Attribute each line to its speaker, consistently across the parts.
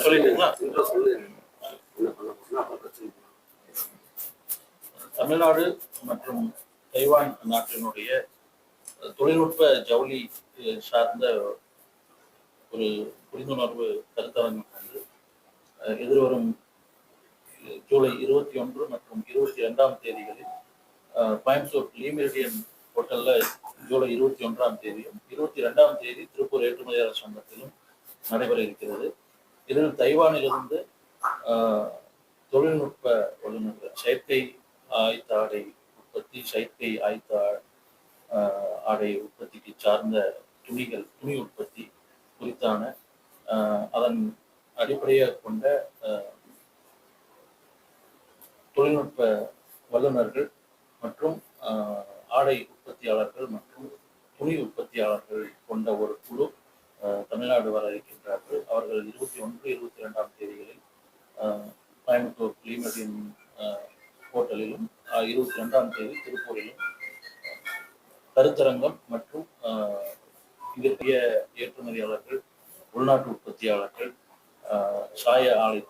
Speaker 1: சொல்லிட்டீங்களா? தமிழ்நாடு மற்றும் தைவான் நாட்டினுடைய தொழில்நுட்ப ஜவுளி சார்ந்த ஒரு புரிந்துணர்வு கருத்தரங்கம் வந்து எதிர்வரும் ஜூலை 21 மற்றும் 22ஆம் தேதிகளில் கோயம்புத்தூர் லீமெரிடியன் ஹோட்டல்ல ஜூலை 21ஆம் தேதியும் 22ஆம் தேதி திருப்பூர் ஏற்றுமதியாளர் சங்கத்திலும் நடைபெற இருக்கிறது. இதில் தைவானிலிருந்து தொழில்நுட்ப வல்லுநர்கள் செயற்கை ஆயத்த ஆடை உற்பத்தி, செயற்கை ஆயத்த ஆடை உற்பத்திக்கு சார்ந்த துணி உற்பத்தி குறித்தான அதன் அடிப்படையாக கொண்ட தொழில்நுட்ப வல்லுநர்கள் மற்றும் ஆடை உற்பத்தியாளர்கள் மற்றும் துணி உற்பத்தியாளர்கள் கொண்ட ஒரு குழு தமிழ்நாடு வர இருக்கின்றார்கள். அவர்கள் 21, 22ஆம் தேதிகளில் கோயம்புத்தூர் லீமெரிடியன் ஹோட்டலிலும் 22ஆம் தேதி திருப்பூரிலும் கருத்தரங்கம் மற்றும் இதற்கிய ஏற்றுமதியாளர்கள், உள்நாட்டு உற்பத்தியாளர்கள், சாய ஆலை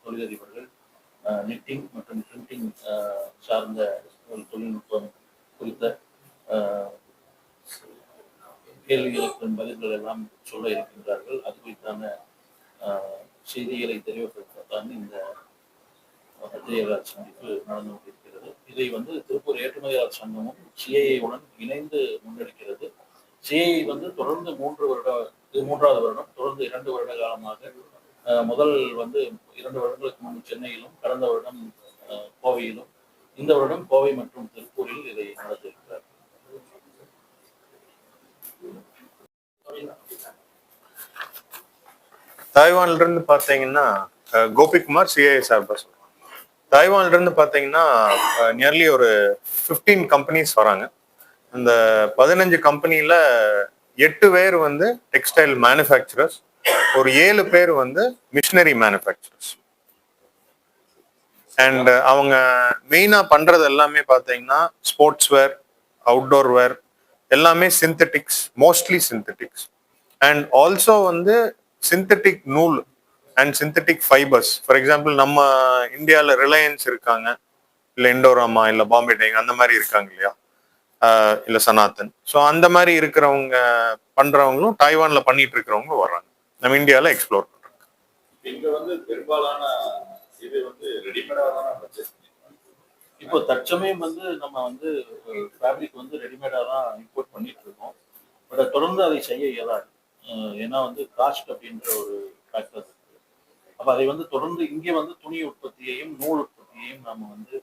Speaker 1: தொழிலதிபர்கள், நிட்டிங் மற்றும் பிரிண்டிங் சார்ந்த ஒரு தொழில்நுட்பம் குறித்த கேள்விகளுக்கு பதில்கள் எல்லாம் சொல்ல இருக்கின்றார்கள். அது குறித்தான செய்திகளை தெரிவிப்பதற்கான இந்த பத்திரிகையாளர் சந்திப்பு நடந்து கொண்டிருக்கிறது. இதை வந்து திருப்பூர் ஏற்றுமதியாளர் சங்கமும் சிஐஏ-உடன் இணைந்து முன்னெடுக்கிறது. சிஐஏ வந்து தொடர்ந்து 3வது வருடம் தொடர்ந்து 2 வருட காலமாக முதல் வந்து 2 வருடங்களுக்கு முன்பு சென்னையிலும், கடந்த வருடம் கோவையிலும், இந்த வருடம் கோவை மற்றும் திருப்பூரில் இதை நடத்தியிருக்கிறார்.
Speaker 2: தாய்வான்ல இருந்து பாத்தீங்கன்னா கோபிகுமார் சிஐஏ சார்பா சொல்றேன். தாய்வான்ல இருந்து பாத்தீங்கன்னா நியர்லி ஒரு 15 கம்பெனிஸ் வராங்க. இந்த 15 கம்பெனில 8 பேர் வந்து டெக்ஸ்டைல் மேனுஃபேக்சரர்ஸ், ஒரு 7 பேர் வந்து மிஷினரி மேனுஃபேக்சரர்ஸ். அண்ட் அவங்க மெயினா பண்றது எல்லாமே பாத்தீங்கன்னா ஸ்போர்ட்ஸ் வேர், அவுட்டோர் வேர், எல்லாமே synthetics, mostly synthetics. And also வந்து சிந்தட்டிக் நூல் and synthetic fibres. For example நம்ம இந்தியாவில் ரிலையன்ஸ் இருக்காங்க, இல்லை இண்டோராமா, இல்லை பாம்பே டைங் அந்த மாதிரி இருக்காங்க இல்லையா, இல்லை சனாத்தன். ஸோ அந்த மாதிரி இருக்கிறவங்க பண்றவங்களும் தைவான்ல பண்ணிட்டு இருக்கிறவங்க வர்றாங்க, நம்ம இந்தியாவில் எக்ஸ்ப்ளோர் பண்றாங்க.
Speaker 1: இங்க வந்து பெரும்பாலான இது வந்து ரெடிமேடாக தான் பர்ச்சேஸ் பண்ணிருக்காங்க. இப்போ தற்சமயம் வந்து நம்ம வந்து ஃபேப்ரிக் வந்து ரெடிமேடாக தான் இம்போர்ட் பண்ணிட்டு இருக்கோம். பட் தொடர்ந்து அதை செய்ய இயலாது. ஏன்னா வந்து காஸ்ட் அப்படின்ற ஒரு ஃபேக்டர் இருக்கு. அப்போ அதை வந்து தொடர்ந்து இங்கே வந்து துணி உற்பத்தியையும் நூல் உற்பத்தியையும் நாம வந்து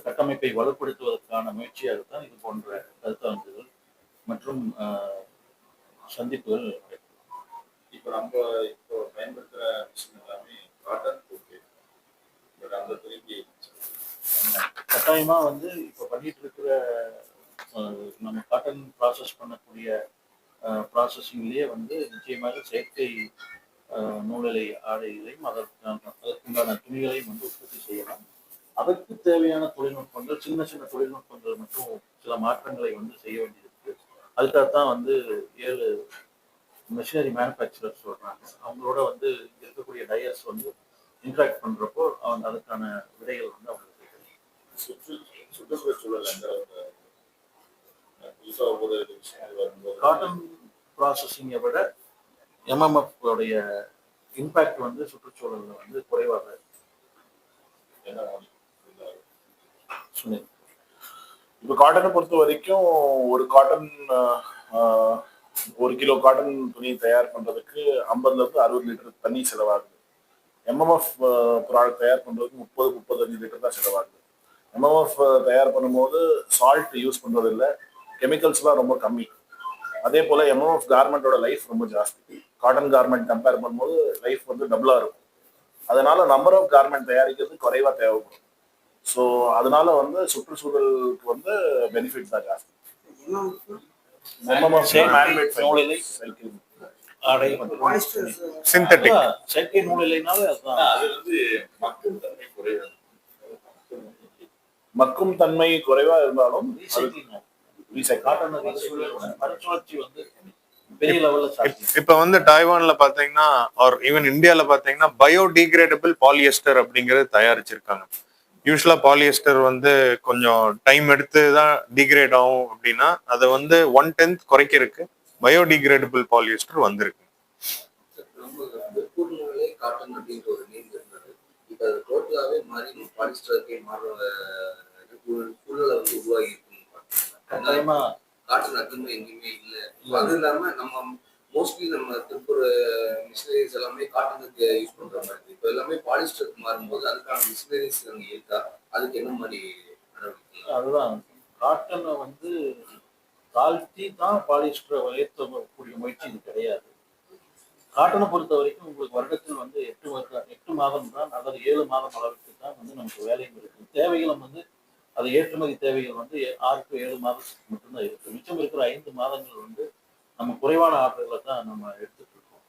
Speaker 1: கட்டமைப்பை வலுப்படுத்துவதற்கான முயற்சியாகத்தான் இது போன்ற கருத்தரங்குகள் மற்றும் சந்திப்புகள். இப்போ நம்ம இப்போ பயன்படுத்துகிற மிஷின் எல்லாமே காட்டன் அந்த துணிக்கு கட்டாயமா வந்து இப்போ பண்ணிட்டு இருக்கிற நம்ம காட்டன் ப்ராசஸ் பண்ணக்கூடிய ப்ராசஸிங்லேயே வந்து நிச்சயமாக செயற்கை நூலிலை ஆடைகளையும் அதற்குண்டான துணிகளையும் வந்து உற்பத்தி செய்யலாம். அதற்கு தேவையான தொழில்நுட்பங்கள், சின்ன சின்ன தொழில்நுட்பங்கள் மற்றும் சில மாற்றங்களை வந்து செய்ய வேண்டியிருக்கு. அதுக்காகத்தான் வந்து 7 மிஷினரி மேனுஃபேக்சரர்ஸ் சொல்றாங்க. அவங்களோட வந்து இருக்கக்கூடிய டயர்ஸ் வந்து இன்ட்ராக்ட் பண்றப்போ அதுக்கான விடைகள் வந்து அவங்களுக்கு சுற்றுச்சூழல் காட்டன் ப்ராசஸிங்கை விட எம்எம்எஃப் உடைய இம்பாக்ட் வந்து சுற்றுச்சூழல்ல வந்து குறைவாக
Speaker 3: இப்போ காட்டனை பொறுத்த வரைக்கும் ஒரு கிலோ காட்டன் துணி தயார் பண்றதுக்கு 50 to 60 லிட்டர் தண்ணி செலவாகுது. எம்எம்எஃப் ப்ராடக்ட் தயார் பண்றதுக்கு 30-35 லிட்டர் தான் செலவாகுது. எம்எம்எஃப் தயார் பண்ணும்போது சால்ட் யூஸ் பண்றது இல்லை, கெமிக்கல்ஸ்லாம் ரொம்ப கம்மி. அதே போல எம்எம்எஃப் கார்மெண்டோட லைஃப் ரொம்ப ஜாஸ்தி. காட்டன் கார்மெண்ட் கம்பேர் பண்ணும்போது லைஃப் வந்து டபுளா இருக்கும். அதனால நம்பர் ஆஃப் கார்மெண்ட் தயாரிக்கிறது குறைவா தேவைப்படும். ஸோ அதனால வந்து சுற்றுச்சூழலுக்கு வந்து பெனிஃபிட் தான் ஜாஸ்தி.
Speaker 1: செயற்கை நூலிலைனால அது வந்து
Speaker 3: மக்கும் தன்மை குறைவா இருந்தாலும்
Speaker 1: மறுசுழற்சி வந்து பெரிய லெவல்ல சாத்தியம்.
Speaker 2: இப்ப வந்து டைவான்ல பாத்தீங்கன்னா ஆர் ஈவன் இந்தியால பாத்தீங்கன்னா பயோடிகிரேடபிள் பாலியஸ்டர் அப்படிங்கறது தயாரிச்சிருக்காங்க. யூஸ்வலா பாலியஸ்டர் வந்து கொஞ்சம் டைம் எடுத்து தான் டிகிரேட் ஆகும் அப்படின்னா அதை வந்து 1/10 குறைக்கிறதுக்கு பயோடிகிரேடபிள் பாலியஸ்டர் வந்திருக்கு.
Speaker 4: காட்டன் அப்படின்ற ஒரு நேம் இருந்தது. இப்ப அது டோட்டலாவே மாறி பாலிஸ்டருக்கு மாறுற சூழலை வந்து உருவாகி
Speaker 1: கட்டாயமா
Speaker 4: காட்டன் அதிகமா எங்கேயுமே இல்லை. அது இல்லாம நம்ம மோஸ்ட்லி நம்ம திருப்பூர் மிஷினரிஸ் எல்லாமே காட்டனுக்கு யூஸ் பண்ற மாதிரி இருக்கு. இப்போ எல்லாமே பாலிஸ்டருக்கு மாறும்போது அதுக்கான மிஷினரிஸ் அங்கே இருக்கா? அதுக்கு என்ன மாதிரி நடவடிக்கை?
Speaker 1: அதுதான் காட்டனை வந்து தாழ்த்தி தான் பாலிஸ்டரை உயர்த்தக்கூடிய முயற்சி இது கிடையாது. காட்டனை பொறுத்த வரைக்கும் உங்களுக்கு வருடத்தில் வந்து 8 மாதம் தான் அல்லது 7 மாதம் அளவுக்கு தான் வந்து நமக்கு வேலையும் இருக்கு. தேவைகளும் வந்து அது ஏற்றுமதி தேவைகள் வந்து 6 to 7 மாதத்துக்கு மட்டும்தான் இருக்கு. மிச்சம் இருக்கிற 5 மாதங்கள் வந்து நம்ம குறைவான ஆர்டர்களை தான் நம்ம எடுத்துட்டு இருக்கோம்.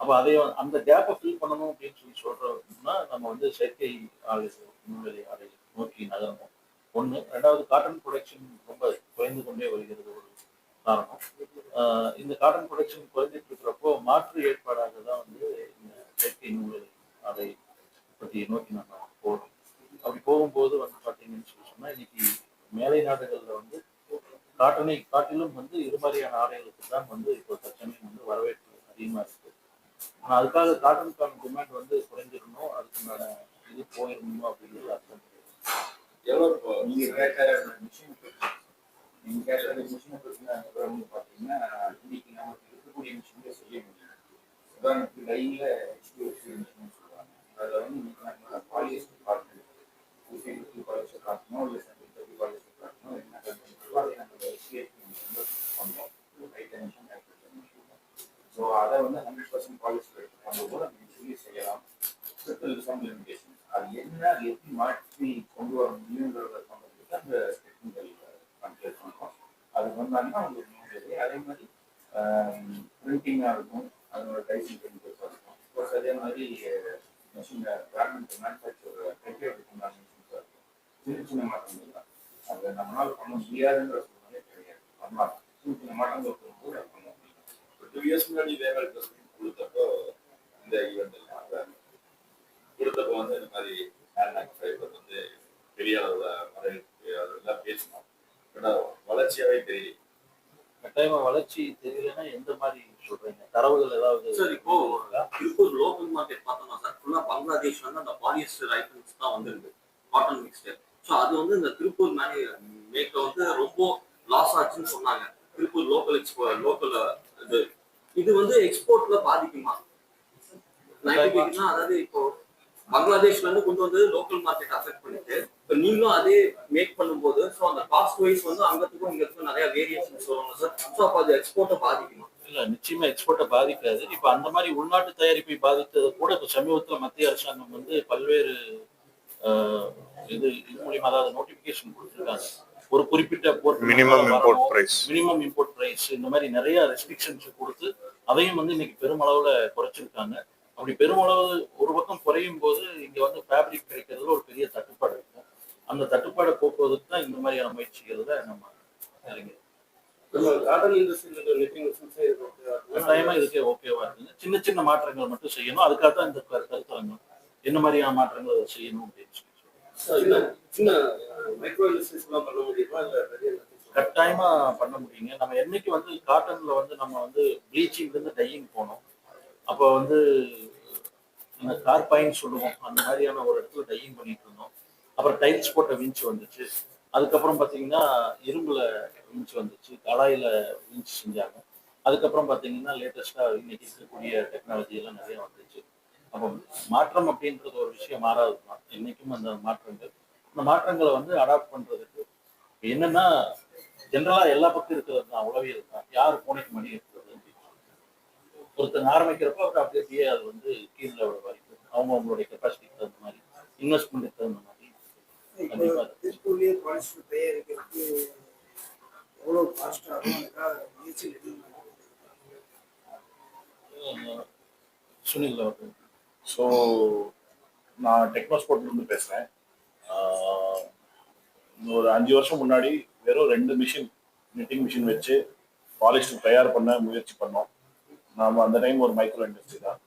Speaker 1: அப்போ அதை அந்த கேப்பை ஃபில் பண்ணணும் அப்படின்னு சொல்றோம்னா நம்ம வந்து செயற்கை ஆலை நூல்வேலை ஆலை நோக்கி நகரணும். ஒன்று. ரெண்டாவது, காட்டன் ப்ரொடக்ஷன் ரொம்ப குறைந்து கொண்டே வருகிறது ஒரு காரணம். இந்த காட்டன் ப்ரொடக்ஷன் குறைஞ்சிட்டு இருக்கிறப்போ மாற்று ஏற்பாடாக தான் வந்து இந்த செயற்கை நூல்வேலை ஆலை பற்றி நோக்கி நம்ம போகிறோம். அப்படி போகும்போது வந்து பார்த்தீங்கன்னு சொன்னா இன்னைக்கு மேலை நாடுகளில் வந்து காட்டனை காட்டிலும் வந்து இது மாதிரியான ஆடைகளுக்கு தான் வந்து இப்போ தற்சமயம் வந்து வரவேற்பு அதிகமாக இருக்கு. ஆனால் அதுக்காக காட்டனுக்கான டிமாண்ட் வந்து குறைஞ்சிடணும், அதுக்குண்டான இது போயிடணும் அப்படிங்கிறது அர்த்தம் கிடையாது.
Speaker 5: எவ்வளோ நீங்க கேட்ட மிஷின் பார்த்தீங்கன்னா இன்னைக்கு நமக்கு இருக்கக்கூடிய மிஷின்ல செய்ய முடியும். உதாரணத்துக்கு லைன்ல HPFC மிஷின் சொல்லுவாங்க. அதில் வந்து இன்னைக்கு நம்ம பாலிஸ்டர் காட்டணும், பாலிஸ்டர் காட்டணும், இல்லை சென்ட்ரல் பாலிஸ்டர் காட்டணும், என்ன காட்டணும் அதை நம்ம HPFC மிஷின் பண்ணுவோம். ஹை டென்ஷன் ஸோ அதை வந்து 100% பாலிஸ்டர் பண்ணும்போது அந்த மிஷின்லேயே செய்யலாம். லிமிடேஷன் அது என்ன, அது எப்படி மாற்றி கொண்டு வர முடியுங்கிறத பண்ணுறதுக்கு அந்த டெக்னிக்கல் கன்சல்ட் பண்ணுறோம். அதுக்கு வந்தாங்கன்னா உங்களுக்கு நூல் அதே மாதிரி பிரிண்டிங்காக இருக்கும், அதோட டைசிங் கெமிக்கல்ஸாக இருக்கும். ப்ளஸ் அதே மாதிரி மிஷின் கார்மெண்ட் மேனுஃபேக்சர் டெக்னிக்கல் மிஷின்ஸாக இருக்கும். சின்ன சின்ன மாற்றங்கள் தான் அதை நம்மளால் பண்ண முடியாதுங்கிற சூழ்நிலை கிடையாது. பண்ணலாம், சின்ன சின்ன மாற்றங்கள் போகும்போது அது பண்ண முடியும்.
Speaker 6: 2 years முன்னாடி வேலை கொடுத்தப்போ இந்த ஈவெண்ட் கொடுத்தப்போ வந்து இந்த மாதிரி ஃபைபர் வந்து பெரிய அளவில் வரவேற்பு அதெல்லாம் பேசணும். வளர்ச்சியாவே தெரியல.
Speaker 1: கட்டாயமா வளர்ச்சி தெரியலன்னா எந்த மாதிரி சொல்றீங்க? தரவுகள் ஏதாவது?
Speaker 4: சார் இப்போ திருப்பூர் லோக்கல் மார்க்கெட் பார்த்தோம்னா சார் ஃபுல்லா பங்களாதேஷ் வந்து அந்த பாலியஸ்டர் ஐட்டம்ஸ் தான் வந்துருக்கு, காட்டன் மிக்ஸ்டர். ஸோ அது வந்து இந்த திருப்பூர் மேக்க வந்து ரொம்ப லாஸ் ஆச்சுன்னு சொன்னாங்க. திருப்பூர் லோக்கல் இது வந்து எக்ஸ்போர்ட்ல பாதிக்குமா? அதாவது இப்போ பங்களாதேஷ்ல இருந்து கொண்டு வந்து லோக்கல் மார்க்கெட் அஃபெக்ட் பண்ணிட்டு இப்போ நீங்களும் அதே மேக் பண்ணும்போது ஸோ அந்த காஸ்ட் வைஸ் வந்து அங்கத்துக்கும் இங்கத்துக்கும் நிறைய வேரியேஷன்ஸ் வருவாங்க சார். ஸோ அப்போ அது எக்ஸ்போர்ட்டை பாதிக்குமா?
Speaker 1: இல்ல, நிச்சயமா எக்ஸ்போர்ட்டை பாதிக்காது. இப்ப அந்த மாதிரி உள்நாட்டு தயாரிப்பை பாதித்தது கூட இப்ப சமீபத்தில் மத்திய அரசாங்கம் வந்து பல்வேறு இது மூலியமா அதாவது நோட்டிபிகேஷன் கொடுத்துருக்காங்க. ஒரு குறிப்பிட்ட
Speaker 2: மினிமம் இம்போர்ட்
Speaker 1: பிரைஸ் இந்த மாதிரி நிறைய ரெஸ்ட்ரிக்ஷன்ஸ் கொடுத்து அதையும் வந்து இன்னைக்கு பெருமளவுல குறைச்சிருக்காங்க. அப்படி பெருமளவு ஒரு பக்கம் குறையும் போது இங்க வந்து ஃபேப்ரிக் கிடைக்கிறதுல ஒரு பெரிய தட்டுப்பாடு இருக்கும். அந்த தட்டுப்பாடை போக்குவதற்கு தான் இந்த மாதிரியான முயற்சிகள்ல நம்ம இறங்கிறோம். கட்டாயமா இதுக்கே ஓகேவா இருக்குங்க. சின்ன சின்ன மாற்றங்கள் மட்டும் செய்யணும். அதுக்காக தான் இந்த கருத்தரங்கம். என்ன மாதிரியான மாற்றங்கள் அதை செய்யணும் அப்படின்னு கட்டாயமா பண்ண முடியுங்க. நம்ம என்னைக்கு வந்து காட்டன்ல வந்து நம்ம வந்து ப்ளீச்சிங்ல இருந்து டையிங் போனோம். அப்போ வந்து கார்பைன் சொல்லுவோம், அந்த மாதிரியான ஒரு இடத்துல டையிங் பண்ணிட்டு இருந்தோம். அப்புறம் டைல்ஸ் போட்ட விஞ்ச் வந்துச்சு. அதுக்கப்புறம் பார்த்தீங்கன்னா இரும்புல விஞ்ச் வந்துச்சு, கடாயில விஞ்ச் செஞ்சாங்க. அதுக்கப்புறம் பார்த்தீங்கன்னா லேட்டஸ்டாக இன்னைக்கு இருக்கக்கூடிய டெக்னாலஜி எல்லாம் நிறைய வந்துச்சு. அப்போ மாற்றம் அப்படின்றது ஒரு விஷயம் மாறாது தான். இன்னைக்கும் அந்த மாற்றங்களை வந்து அடாப்ட் பண்றதுக்கு என்னன்னா ஜென்ரலா எல்லா பக்கம் இருக்கிறது தான், உளவியல் தான். யார் பூனைக்கு மணி இருக்கிறது ஒருத்தங்க ஆரம்பிக்கிறப்ப அவர் அப்படியே அது வந்து கீழே வரைக்கும் அவங்களுடைய கெப்பாசிட்டிக்கு தகுந்த மாதிரி இன்வெஸ்ட்மெண்ட்டுக்கு தகுந்த மாதிரி சுனில் அவர்கள்.
Speaker 3: ஸோ நான் டெக்னோஸ்போர்ட்லேருந்து பேசுகிறேன். ஒரு 5 வருஷம் முன்னாடி வெறும் 2 மிஷின் நிட்டிங் மிஷின் வச்சு பாலிஸ்டர் தயார் பண்ண முயற்சி பண்ணோம். நாம அந்த டைம் ஒரு மைக்ரோ இண்டஸ்ட்ரி தான்.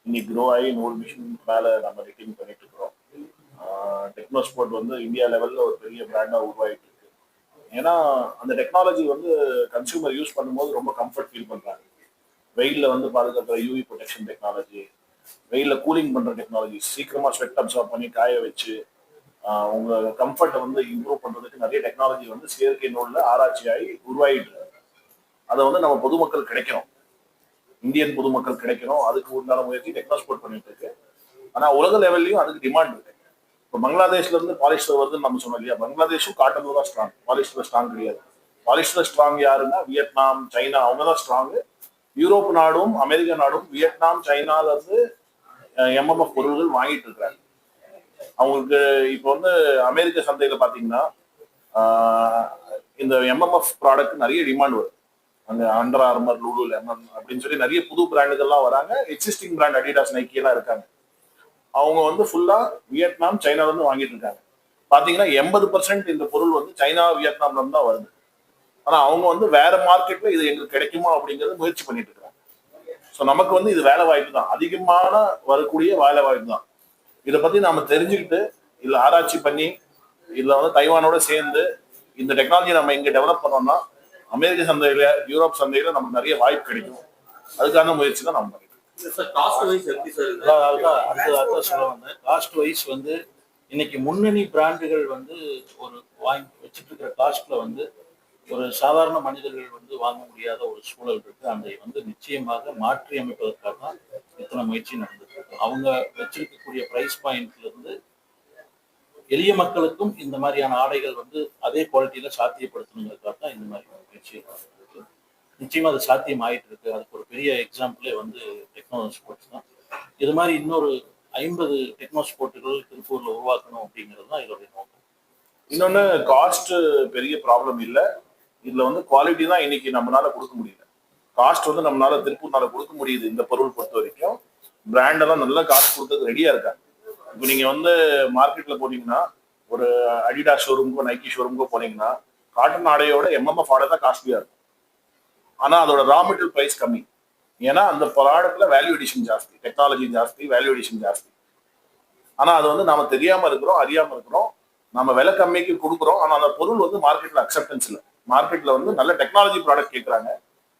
Speaker 3: இன்னைக்கு க்ரோ ஆகி 100 மிஷின் மேல நம்ம ரெட்டிங் பண்ணிட்டு இருக்கிறோம். டெக்னோஸ்போர்ட் வந்து இந்தியா லெவல்ல ஒரு பெரிய பிராண்டா உருவாயிட்டு இருக்கு. ஏன்னா அந்த டெக்னாலஜி வந்து கன்சியூமர் யூஸ் பண்ணும்போது ரொம்ப கம்ஃபர்ட் ஃபீல் பண்றாங்க. வெயில்ல வந்து பாதுகாக்கிற யூவி ப்ரொடெக்ஷன் டெக்னாலஜி, வெயில்ல கூலிங் பண்ற டெக்னாலஜி, சீக்கிரமா ஸ்வெட் அப்சார்ப் பண்ணி காய வச்சு உங்க கம்ஃபர்ட்டை வந்து இம்ப்ரூவ் பண்றதுக்கு நிறைய டெக்னாலஜி வந்து செயற்கை நூல்ல ஆராய்ச்சியாகி உருவாயிட்டு இருக்கு. அதை வந்து நம்ம பொதுமக்கள் கிடைக்கணும், இந்தியன் பொதுமக்கள் கிடைக்கணும். அதுக்கு உண்டான முயற்சி டெக்னாஸ்போர்ட் பண்ணிட்டு இருக்கு. ஆனா உலக லெவல்லையும் அதுக்கு டிமாண்ட் இருக்கு. இப்போ பங்களாதேஷ்ல இருந்து பாலிஸ்டர் வருதுன்னு நம்ம சொன்னோம் இல்லையா, பங்களாதேஷும் காட்டன்ல தான் ஸ்ட்ராங், பாலிஸ்டர் ஸ்ட்ராங் கிடையாது. பாலிஸ்டர் ஸ்ட்ராங் யாருன்னா வியட்நாம், சைனா, அவங்க தான் ஸ்ட்ராங். யூரோப் நாடும் அமெரிக்கா நாடும் வியட்நாம், சைனால இருந்து எம்எம்எஃப் பொருள்கள் வாங்கிட்டு இருக்கிறாங்க. அவங்களுக்கு இப்போ வந்து அமெரிக்க சந்தையில பாத்தீங்கன்னா இந்த எம்எம்எஃப் ப்ராடக்ட் நிறைய டிமாண்ட் வருது. அந்த அண்டர் ஆர்மர், லூலு லெமன் அப்படின்னு சொல்லி நிறைய புது பிராண்டுகள்லாம் வராங்க. எக்ஸிஸ்டிங் பிராண்ட் அடிடாஸ், நைக்கி எல்லாம் இருக்காங்க. அவங்க வந்து ஃபுல்லா வியட்நாம், சைனால இருந்து வாங்கிட்டு இருக்காங்க. பாத்தீங்கன்னா 80% இந்த பொருள் வந்து சைனா, வியட்நாம்ல இருந்து தான் வருது. ஆனா அவங்க வந்து வேற மார்க்கெட்ல இது எங்களுக்கு கிடைக்குமா அப்படிங்கறது முயற்சி பண்ணிட்டு இருக்காங்க. ஸோ நமக்கு வந்து இது வேலை வாய்ப்பு தான், அதிகமான வரக்கூடிய வேலை வாய்ப்பு தான். இதை பத்தி நாம தெரிஞ்சுக்கிட்டு இல்ல ஆராய்ச்சி பண்ணி இல்ல வந்து தைவானோட சேர்ந்து இந்த டெக்னாலஜி நம்ம இங்க டெவலப் பண்ணோம்னா அமெரிக்க சந்தையில, யூரோப் சந்தையில நமக்கு நிறைய வாய்ப்பு கிடைக்கும். அதுக்கான முயற்சி தான் நம்ம பண்ணிருக்கோம்.
Speaker 4: சார் காஸ்ட் வைஸ் எப்படி சார் இது?
Speaker 1: அதுதான் சொல்ல வந்தேன். காஸ்ட் வைஸ் வந்து இன்னைக்கு முன்னணி பிராண்டுகள் வந்து ஒரு வாங்கி வச்சுட்டு இருக்கிற காஸ்ட்ல வந்து ஒரு சாதாரண மனிதர்கள் வந்து வாங்க முடியாத ஒரு சூழல் இருக்கு. அதை வந்து நிச்சயமாக மாற்றி அமைப்பதற்காக தான் இத்தனை முயற்சி நடந்துட்டு இருக்கு. அவங்க வச்சிருக்கக்கூடிய பிரைஸ் பாயிண்ட்ல இருந்து எளிய மக்களுக்கும் இந்த மாதிரியான ஆடைகள் வந்து அதே குவாலிட்டியில சாத்தியப்படுத்தணுங்கிறதுக்காக தான் இந்த மாதிரி முயற்சி இருக்கு. நிச்சயமா அது சாத்தியம் ஆயிட்டு இருக்கு. அதுக்கு ஒரு பெரிய எக்ஸாம்பிளே வந்து டெக்னோ ஸ்போர்ட்ஸ் தான். இது மாதிரி இன்னொரு 50 டெக்னோ ஸ்போர்ட்டுகள் திருப்பூர்ல உருவாக்கணும் அப்படிங்கிறது தான் இதோடைய நோக்கம்.
Speaker 3: இன்னொன்னு காஸ்ட் பெரிய ப்ராப்ளம் இல்லை. இதுல வந்து குவாலிட்டி தான் இன்னைக்கு நம்மளால கொடுக்க முடியல. காஸ்ட் வந்து நம்மளால திருப்பூர்னால கொடுக்க முடியுது. இந்த பொருள் பொறுத்த வரைக்கும் பிராண்டெல்லாம் நல்ல காஸ்ட் கொடுத்தது ரெடியா இருக்காங்க. இப்போ நீங்க வந்து மார்க்கெட்ல போனீங்கன்னா, ஒரு அடிடாஸ் ஷோரூமுக்கோ நைக்கி ஷோரூமுக்கோ போனீங்கன்னா, காட்டன் ஆடையோட எம்எம்எஃப் ஆடை தான் காஸ்ட்லியா இருக்கும். ஆனா அதோட ரா மெட்டீரியல் பிரைஸ் கம்மி. ஏன்னா அந்த ப்ராடக்ட்ல வேல்யூ எடிஷன் ஜாஸ்தி, டெக்னாலஜி ஜாஸ்தி, வேல்யூ எடிஷன் ஜாஸ்தி. ஆனா அது வந்து நாம தெரியாம இருக்கிறோம், அறியாம இருக்கிறோம். நம்ம விலை கம்மிக்கு கொடுக்குறோம். ஆனா அந்த பொருள் வந்து மார்க்கெட்ல அக்செப்டன்ஸ் இல்லை. மார்க்கெட்ல வந்து நல்ல டெக்னாலஜி ப்ராடக்ட் கேட்கறாங்க,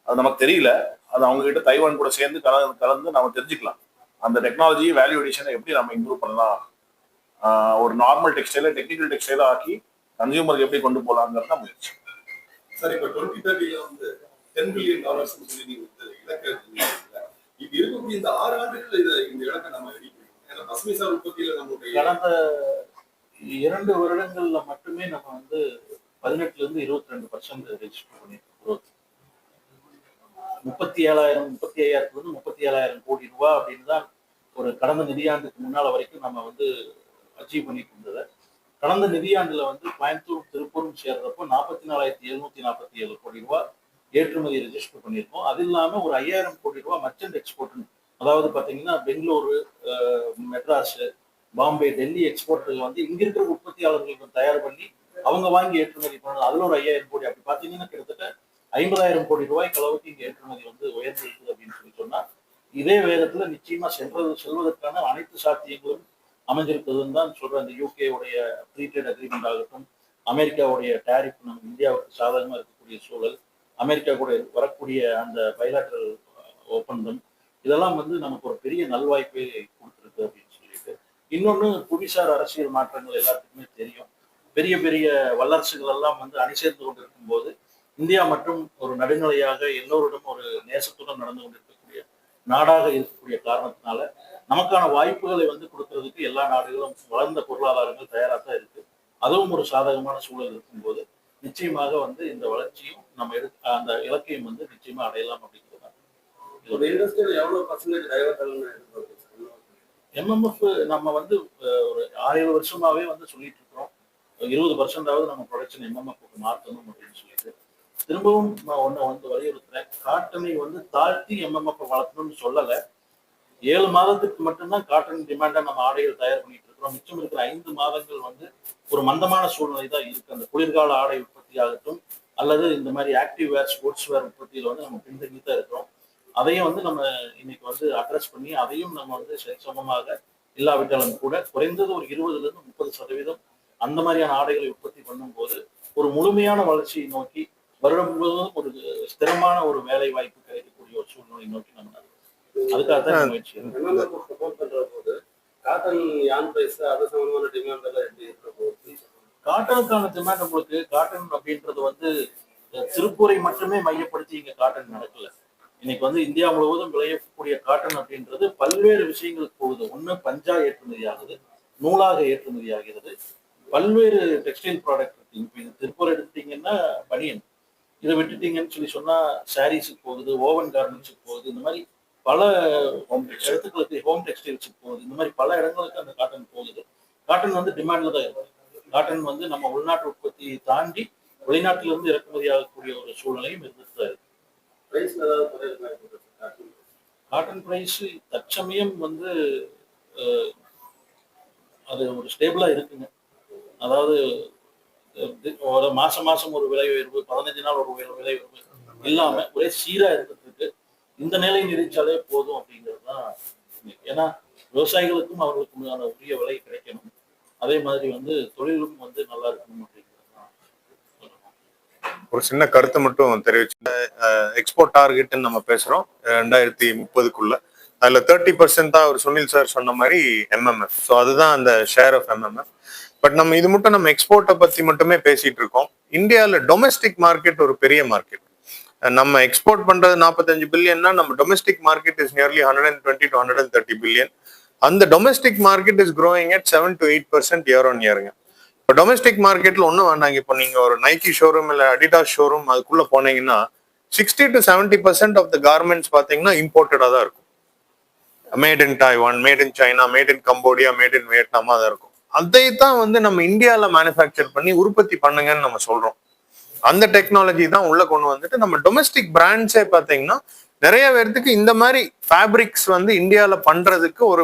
Speaker 3: அது நமக்கு தெரியல. அது அவங்க கிட்ட தைவான் கூட சேர்ந்து கலந்து நம்ம தெரிஞ்சுக்கலாம். அந்த டெக்னாலஜி வேல்யூ எடிஷனை எப்படி நம்ம இம்ப்ரூவ் பண்ணலாம், ஒரு நார்மல் டெக்ஸ்டைல டெக்னிக்கல் டெக்ஸ்டைலா ஆக்கி கன்சியூமருக்கு எப்படி கொண்டு போலாங்கிறத முயற்சி.
Speaker 7: சார் இப்போ 2030 வந்து $10 பில்லியன் சொல்லி நீங்க இலக்கு இது இருக்கக்கூடிய இந்த 6 ஆண்டுகள் இந்த இலக்கை நம்ம அடிக்கணும். ஏன்னா பசுமை சார் உற்பத்தியில நம்மளுடைய
Speaker 1: கடந்த 2 வருடங்கள்ல மட்டுமே நம்ம வந்து 18 இருந்து 22% ரெஜிஸ்டர் பண்ணிருக்கோம். 35,000 கோடி ரூபாய் அப்படின்னு தான் ஒரு கடந்த நிதியாண்டுக்கு முன்னால வரைக்கும் நம்ம வந்து அச்சீவ் பண்ணிட்டு இருந்ததை, கடந்த நிதியாண்டுல வந்து கோயம்புத்தூர், திருப்பூரும் சேர்றப்போ 44,747 கோடி ரூபாய் ஏற்றுமதி ரெஜிஸ்டர் பண்ணியிருக்கோம். அது இல்லாம ஒரு 5,000 கோடி ரூபாய் மர்ச்சன்ட் எக்ஸ்போர்ட், அதாவது பாத்தீங்கன்னா பெங்களூரு, மெட்ராஸ், பாம்பே, டெல்லி எக்ஸ்போர்ட் வந்து இங்க இருக்கிற உற்பத்தியாளர்களுக்கு தயார் பண்ணி அவங்க வாங்கி ஏற்றுமதி பண்ணணும். அதுல ஒரு 5,000 கோடி. அப்படி பாத்தீங்கன்னா கிட்டத்தட்ட 50,000 கோடி ரூபாய்க்கு அளவுக்கு இங்க ஏற்றுமதி வந்து உயர்ந்து இருக்குது அப்படின்னு சொல்லி சொன்னா, இதே வேகத்துல நிச்சயமா செல்வதற்கான அனைத்து சாத்தியங்களும் அமைஞ்சிருக்குதுன்னு தான் சொல்றேன். இந்த யூகே உடைய ஃப்ரீ ட்ரேட் அக்ரிமெண்ட் ஆகட்டும், அமெரிக்காவுடைய டேரிஃப் நம்ம இந்தியாவுக்கு சாதகமா இருக்கக்கூடிய சூழல், அமெரிக்கா கூட வரக்கூடிய அந்த பைலாட்டரல் ஒப்பந்தம், இதெல்லாம் வந்து நமக்கு ஒரு பெரிய நல்வாய்ப்பை கொடுத்துருக்கு அப்படின்னு சொல்லிட்டு. இன்னொன்னு புவிசார் அரசியல் மாற்றங்கள் எல்லாத்துக்குமே தெரியும். பெரிய பெரிய வல்லரசுகள் எல்லாம் வந்து அணி சேர்ந்து கொண்டு இருக்கும்போது இந்தியா மற்றும் ஒரு நடுநிலையாக எல்லோரிடம் ஒரு நேசத்துடன் நடந்து கொண்டிருக்கக்கூடிய நாடாக இருக்கக்கூடிய காரணத்தினால நமக்கான வாய்ப்புகளை வந்து கொடுக்கறதுக்கு எல்லா நாடுகளும், வளர்ந்த பொருளாதாரங்கள் தயாராக தான் இருக்கு. அதுவும் ஒரு சாதகமான சூழல் இருக்கும்போது நிச்சயமாக வந்து இந்த வளர்ச்சியும் நம்ம அந்த இலக்கையும் வந்து நிச்சயமா அடையலாம் அப்படிங்கிறது. எம்எம்எஃப் நம்ம வந்து ஒரு 6-7 வருஷமாவே வந்து சொல்லிட்டு இருக்கிறோம். 20% நம்ம ப்ரொடக்ஷன் எம்எம்எஃப்க்கு மாற்றணும் அப்படின்னு சொல்லிட்டு திரும்பவும் நான் ஒன்னு வந்து வலியுறுத்துறேன். காட்டனை வந்து தாழ்த்தி எம்எம்எஃப் வளர்க்கணும்னு சொல்லலை. 7 மாதத்துக்கு மட்டும்தான் காட்டன் டிமாண்டா நம்ம ஆடைகள் தயார் பண்ணிட்டு இருக்கிறோம். மிச்சம் இருக்கிற 5 மாதங்கள் வந்து ஒரு மந்தமான சூழ்நிலை தான் இருக்கு. அந்த குளிர்கால ஆடை உற்பத்தி ஆகட்டும் அல்லது இந்த மாதிரி ஆக்டிவ் வேர், ஸ்போர்ட்ஸ் வேர் உற்பத்தியில வந்து நம்ம பின்தங்கி தான் இருக்கிறோம். அதையும் வந்து நம்ம இன்னைக்கு வந்து அட்ரஸ் பண்ணி அதையும் நம்ம வந்து சரிசமமாக இல்லாவிட்டாலும் கூட குறைந்தது ஒரு 20% அந்த மாதிரியான ஆடைகளை உற்பத்தி பண்ணும்போது ஒரு முழுமையான வளர்ச்சியை நோக்கி வருடம் முழுவதும் ஒரு ஸ்திரமான ஒரு வேலை வாய்ப்பு கிடைக்கக்கூடிய ஒரு சூழ்நிலை நோக்கி நம்ம அதுக்காகத்தான் முயற்சி.
Speaker 7: சப்போர்ட் பண்ற போது காட்டன் யான் பிரைஸ் அது சம்பந்தமான டிமாண்ட் எல்லாம் எப்படி இருக்கிற போது
Speaker 1: காட்டனுக்கான டிமாண்ட் உங்களுக்கு காட்டன் அப்படின்றது வந்து திருப்பூரை மட்டுமே மையப்படுத்தி இங்க காட்டன் நடக்கல. இன்னைக்கு வந்து இந்தியா முழுவதும் விளையக்கூடிய காட்டன் அப்படின்றது பல்வேறு விஷயங்களுக்கு போகுது. ஒண்ணு பஞ்சா ஏற்றுமதி ஆகுது, நூலாக ஏற்றுமதி ஆகிறது, பல்வேறு டெக்ஸ்டைல் ப்ராடக்ட் இருக்கு. இப்போ இது திருப்பூர் எடுத்துட்டீங்கன்னா பனியன், இதை விட்டுட்டீங்கன்னு சொன்னா சாரீஸுக்கு போகுது, ஓவன் கார்மெண்ட்ஸுக்கு போகுது, இந்த மாதிரி பல இடத்துக்களுக்கு ஹோம் டெக்ஸ்டைல்ஸுக்கு போகுது. இந்த மாதிரி பல இடங்களுக்கு அந்த காட்டன் போகுது. காட்டன் வந்து டிமாண்ட்ல தான் இருக்கு. காட்டன் வந்து நம்ம உள்நாட்டு உற்பத்தியை தாண்டி வெளிநாட்டிலிருந்து இறக்குமதி ஆகக்கூடிய ஒரு சூழ்நிலையும் இருந்துட்டு தான் இருக்கு. காட்டன் பிரைஸ் தற்சமயம் வந்து அது ஒரு ஸ்டேபிளா இருக்குங்க. அதாவது ஒரு மாசம் ஒரு விலை உயர்வு, 15 நாள் ஒரு விலை உயர்வு இல்லாம ஒரே சீரா இருக்கிறதுக்கு இந்த நிலை நீடிச்சாலே போதும் அப்படிங்கிறது தான். ஏன்னா விவசாயிகளுக்கும் அவர்களுக்கும் உரிய விலை கிடைக்கணும், அதே மாதிரி வந்து தொழிலும் வந்து நல்லா இருக்கணும் அப்படிங்கிறது தான்.
Speaker 2: ஒரு சின்ன கருத்தை மட்டும் தெரிவிச்சு, எக்ஸ்போர்ட் டார்கெட்னு நம்ம பேசுறோம் 2030க்குள்ள. அதுல 30% தான் அவர் சுனில் சார் சொன்ன மாதிரி MMF. ஸோ அதுதான் அந்த ஷேர் ஆஃப் MMF. பட் நம்ம இது மட்டும் நம்ம எக்ஸ்போர்ட்டை பத்தி மட்டுமே பேசிட்டு இருக்கோம். இந்தியாவில் டொமெஸ்டிக் மார்க்கெட் ஒரு பெரிய மார்க்கெட். நம்ம எக்ஸ்போர்ட் பண்றது 45 பில்லியன்னா நம்ம domestic market is nearly 120 to 130 billion. அந்த domestic market is growing at 7 to 8% year on இயருங்க. இப்போ டொமெஸ்டிக் மார்க்கெட்ல ஒன்றும் வேண்டாங்க. இப்போ நீங்க ஒரு நைக்கி ஷோரூம் இல்லை அடிடாஸ் ஷோரூம் அதுக்குள்ள போனீங்கன்னா 60 to 70% ஆஃப் த கார்மெண்ட்ஸ் பார்த்தீங்கன்னா இம்போர்ட்டடாக தான் இருக்கும். Made in Taiwan, made in China, made in Cambodia, made in வியட்நாமா தான் இருக்கும். அதை தான் வந்து நம்ம இந்தியாவில் மேனுஃபேக்சர் பண்ணி உற்பத்தி பண்ணுங்கன்னு நம்ம சொல்றோம். அந்த டெக்னாலஜி தான் உள்ள கொண்டு வந்துட்டு நம்ம டொமெஸ்டிக் பிராண்ட்ஸே பார்த்தீங்கன்னா நிறைய பேர்த்துக்கு இந்த மாதிரி ஃபேப்ரிக்ஸ் வந்து இந்தியாவில் பண்றதுக்கு ஒரு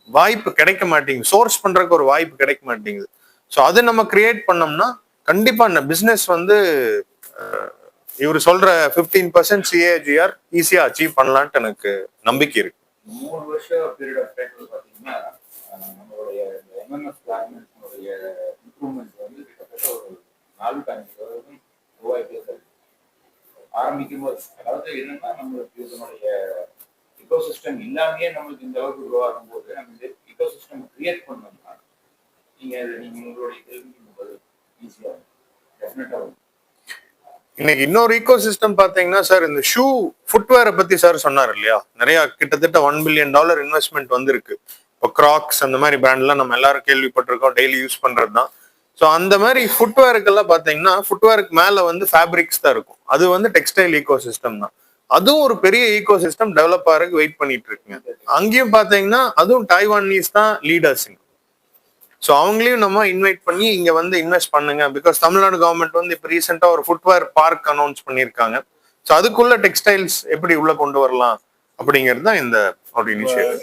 Speaker 2: வாய்ப்பு கிடைக்க மாட்டேங்குது, சோர்ஸ் பண்றதுக்கு ஒரு வாய்ப்பு கிடைக்க மாட்டேங்குது. ஸோ அதை நம்ம கிரியேட் பண்ணோம்னா கண்டிப்பா இந்த பிஸ்னஸ் வந்து இவர் சொல்ற 15% CAGR ஈஸியா அச்சீவ் பண்ணலான்ட்டு எனக்கு நம்பிக்கை இருக்கு.
Speaker 5: 3 வருஷம் பீரியட் ஆஃப் டைம் பார்த்தீங்கன்னா நம்மளுடைய MMF கார்மெண்ட்ஸுடைய இம்ப்ரூவ்மெண்ட் வந்து கிட்டத்தட்ட ஒரு 4-5% ரூபாய்க்கு ஆரம்பிக்கும் போது, அதாவது என்னன்னா நம்மளுக்கு இதனுடைய இக்கோசிஸ்டம் இல்லாமையே நம்மளுக்கு இந்த அளவுக்கு க்ரோ ஆகும்போது நம்ம இந்த இக்கோசிஸ்டம் கிரியேட் பண்ணோம்னா நீங்க உங்களுடைய கேள்வி ஈஸியாக டெஃபினட்டாக.
Speaker 2: இன்னைக்கு இன்னொரு ஈகோ சிஸ்டம் பாத்தீங்கன்னா சார், இந்த ஷூ ஃபுட்வேரை பத்தி சார் சொன்னார் இல்லையா, நிறைய கிட்டத்தட்ட $1 பில்லியன் இன்வெஸ்ட்மெண்ட் வந்திருக்கு. இப்போ கிராக்ஸ் அந்த மாதிரி பிராண்ட்லாம் நம்ம எல்லாரும் கேள்விப்பட்டிருக்கோம், டெய்லி யூஸ் பண்றது தான். ஸோ அந்த மாதிரி ஃபுட்வேருக்கெல்லாம் பார்த்தீங்கன்னா ஃபுட்வேருக்கு மேலே வந்து ஃபேப்ரிக்ஸ் தான் இருக்கும். அது வந்து டெக்ஸ்டைல் ஈகோ சிஸ்டம் தான். அதுவும் ஒரு பெரிய ஈகோ சிஸ்டம் டெவலப் ஆகிறதுக்கு வெயிட் பண்ணிட்டு இருக்குங்க. அங்கேயும் பார்த்தீங்கன்னா அதுவும் டைவானீஸ் தான் லீடர்ஸுங்க. ஸோ அவங்களையும் நம்ம இன்வைட் பண்ணி இங்கே வந்து இன்வெஸ்ட் பண்ணுங்க. பிகாஸ் தமிழ்நாடு கவர்மெண்ட் வந்து இப்போ ரீசெண்டாக ஒரு ஃபுட்வேர் பார்க் அனௌன்ஸ் பண்ணியிருக்காங்க. ஸோ அதுக்குள்ள டெக்ஸ்டைல்ஸ் எப்படி உள்ள கொண்டு வரலாம் அப்படிங்கிறது தான் இந்த ஒரு இனிஷியேட்டிவ்.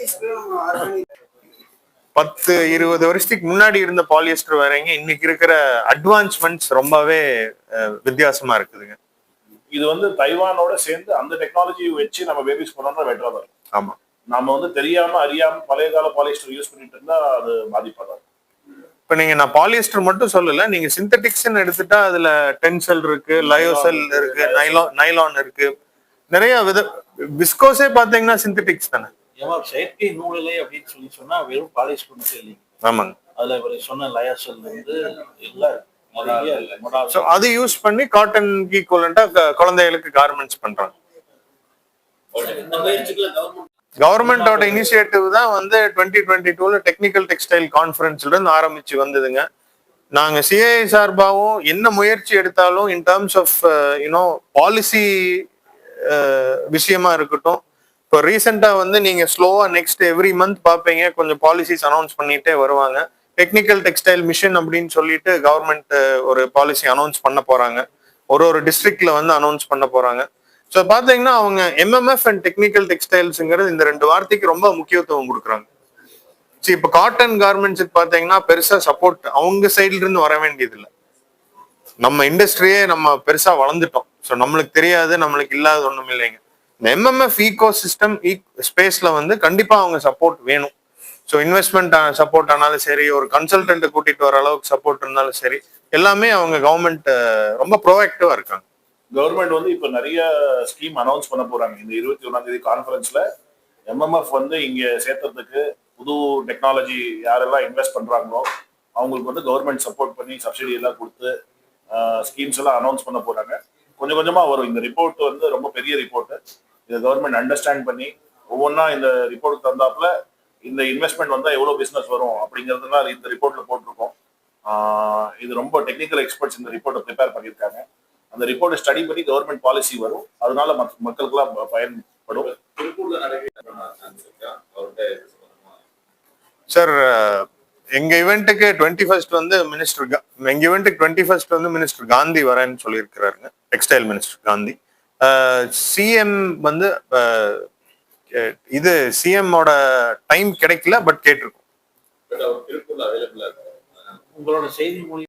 Speaker 2: 10-20 வருஷத்துக்கு முன்னாடி இருந்த பாலியஸ்டர் வேறங்க, இன்னைக்கு இருக்கிற அட்வான்ஸ்மெண்ட்ஸ் ரொம்பவே வித்தியாசமா இருக்குதுங்க.
Speaker 3: இது வந்து தைவானோட சேர்ந்து அந்த டெக்னாலஜி வச்சு நம்ம பேபிஸ் பண்ணோம்னா பெட்டரா தான்.
Speaker 2: ஆமா,
Speaker 3: நாம வந்து தெரியாம அறியாம பழைய கால பாலியஸ்டர் யூஸ் பண்ணிட்டு இருந்தா அது பாதிப்பாதான்.
Speaker 2: இப்ப நீங்க நான் பாலியஸ்டர் மட்டும் சொல்லல, நீங்க சிந்தட்டிக்ஸ்ன்னு எடுத்துட்டா அதுல டென்சல் இருக்கு, லயோசெல் இருக்கு, நைலான் இருக்கு, நிறைய விஸ்கோஸே பாத்தீங்கன்னா சிந்தட்டிக்ஸ் தானே.
Speaker 1: செயற்கை நூலிலே அப்படின்னு சொன்னா வெறும் பாலிஸ்டர் மட்டும் இல்லைங்க.
Speaker 2: ஆமாங்க,
Speaker 1: அதுல இவர் சொன்ன லயாசல் வந்து எல்லாம்
Speaker 2: அது யூஸ் பண்ணி காட்டன் ஈக்குவலண்டா குழந்தைகளுக்கு கார்மெண்ட்ஸ் பண்றாங்க. கவர்மெண்டோட இனிஷியேட்டிவ் தான் வந்து 2022 டெக்னிக்கல் டெக்ஸ்டைல் கான்ஃபரன்ஸ்ல இருந்து ஆரம்பிச்சு வந்ததுங்க. நாங்க சிஐ சார்பாகவும் என்ன முயற்சி எடுத்தாலும் இன் டர்ம்ஸ் ஆஃப் பாலிசி விஷயமா இருக்கட்டும். இப்போ ரீசெண்டா வந்து நீங்க ஸ்லோவா நெக்ஸ்ட் எவ்ரி மந்த் பார்ப்பீங்க, கொஞ்சம் பாலிசிஸ் அனௌன்ஸ் பண்ணிட்டே வருவாங்க. டெக்னிக்கல் டெக்ஸ்டைல் மிஷன் அப்படின்னு சொல்லிட்டு கவர்மெண்ட் ஒரு பாலிசி அனௌன்ஸ் பண்ண போறாங்க. ஒரு டிஸ்ட்ரிக்ட்ல வந்து அனௌன்ஸ் பண்ண போறாங்க. ஸோ பார்த்தீங்கன்னா அவங்க MMF அண்ட் டெக்னிக்கல் டெக்ஸ்டைல்ஸுங்கிறது இந்த 2 வார்த்தைக்கு ரொம்ப முக்கியத்துவம் கொடுக்குறாங்க. சரி, இப்போ காட்டன் கார்மெண்ட்ஸுக்கு பார்த்தீங்கன்னா பெருசா சப்போர்ட் அவங்க சைட்ல இருந்து வர வேண்டியது இல்லை. நம்ம இண்டஸ்ட்ரியே நம்ம பெருசா வளர்ந்துட்டோம். ஸோ நம்மளுக்கு தெரியாது, நம்மளுக்கு இல்லாத ஒன்றும் இல்லைங்க. இந்த எம்எம்எஃப் ஈகோ சிஸ்டம் ஸ்பேஸ்ல வந்து கண்டிப்பா அவங்க சப்போர்ட் வேணும். ஸோ இன்வெஸ்ட்மெண்ட் சப்போர்ட் ஆனாலும் சரி, ஒரு கன்சல்டன்ட் கூட்டிட்டு வர அளவுக்கு சப்போர்ட் இருந்தாலும் சரி, எல்லாமே அவங்க கவர்மெண்ட் ரொம்ப ப்ரோஆக்டிவா இருக்காங்க.
Speaker 3: கவர்மெண்ட் வந்து இப்ப நிறைய ஸ்கீம் அனௌன்ஸ் பண்ண போறாங்க. இந்த 21ஆம் தேதி கான்ஃபரன்ஸ்ல எம்எம்எஃப் வந்து இங்க சேர்த்ததுக்கு புது டெக்னாலஜி யாரெல்லாம் இன்வெஸ்ட் பண்றாங்களோ அவங்களுக்கு வந்து கவர்மெண்ட் சப்போர்ட் பண்ணி சப்சிடி எல்லாம் கொடுத்து ஸ்கீம்ஸ் எல்லாம் அனௌன்ஸ் பண்ண போறாங்க. கொஞ்சம் கொஞ்சமா வரும். இந்த ரிப்போர்ட் வந்து ரொம்ப பெரிய ரிப்போர்ட். இதை கவர்மெண்ட் அண்டர்ஸ்டாண்ட் பண்ணி ஒவ்வொன்றா இந்த ரிப்போர்ட் தந்தாப்புல இந்த இன்வெஸ்ட்மெண்ட் வந்தா எவ்வளவு பிசினஸ் வரும் அப்படிங்கிறதுலாம் இந்த ரிப்போர்ட்ல போட்டிருக்கோம். இது ரொம்ப டெக்னிக்கல் எக்ஸ்பர்ட்ஸ் இந்த ரிப்போர்ட்டை ப்ரிப்பேர் பண்ணியிருக்காங்க. அந்த ரிப்போர்ட்டை ஸ்டடி பண்ணி கவர்மெண்ட் பாலிசி வரும். அதனால மக்களுக்குலாம் பயன்படும்.
Speaker 6: திருப்பூர்ல நிறைய அவர்கிட்ட
Speaker 2: சார், எங்க இவெண்ட்டுக்கு 21st வந்து மினிஸ்டர் காந்தி வரேன்னு சொல்லியிருக்கிறாருங்க, டெக்ஸ்டைல் மினிஸ்டர் காந்தி. சிஎம் வந்து இது சிஎம்மோட டைம் கிடைக்கல, பட் கேட்டிருக்கோம்.
Speaker 6: திருப்பூர்ல அவைலபிளா இருக்கு.
Speaker 1: உங்களோட செய்தி மூலியம்